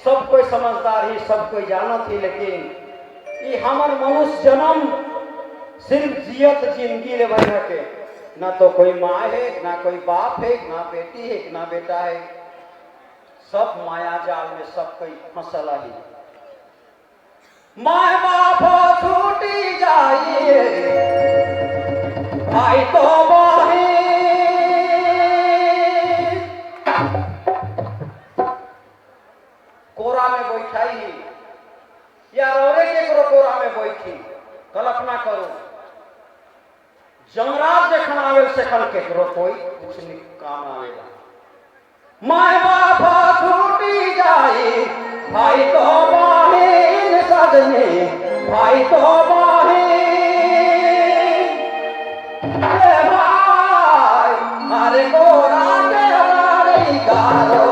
सब कोई समझदार ही, सब कोई जानत ही, लेकिन ये हमार मनुष्य जन्म सिर्फ जियत जिंदगी ले बन के, ना तो कोई माँ है, ना कोई बाप है, ना बेटी है, ना बेटा है। सब माया जाल में सब कोई फंसला ही। माँ बाप छूटी जाइए भाई तो बही कोरा में बैठाई या रोरे के करो कोरा में बैठी। कल्पना करो जंगरात देखन आवे से कल के करो कोई कुछ नहीं काम आवेगा। माय बाप छूटी जाई भाई तो बहिन सजनी, भाई तो बहिन भाई हरे कोरा के रानी गारो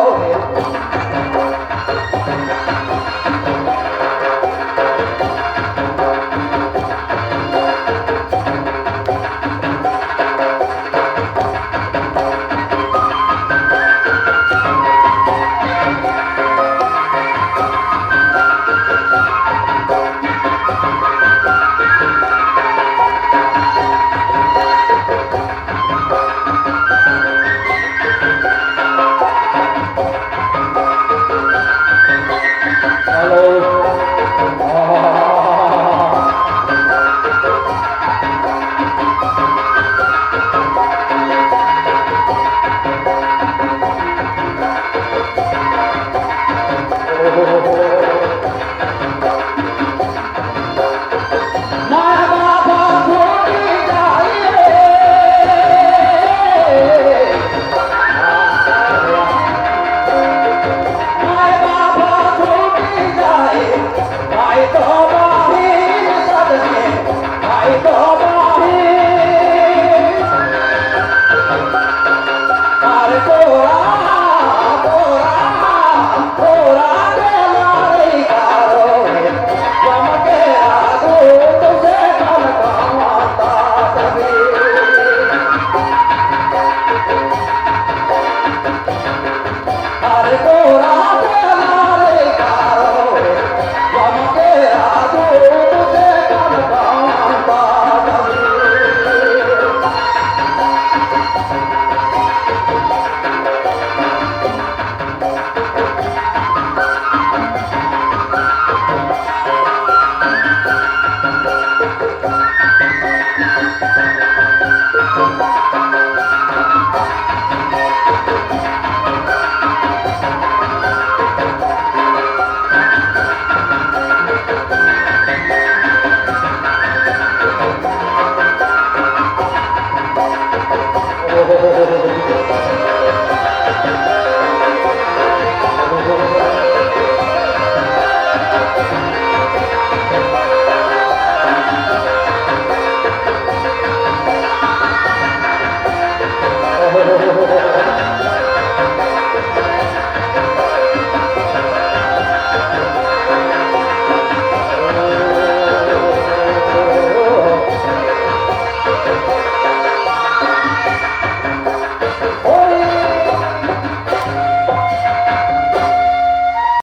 Hare Krishna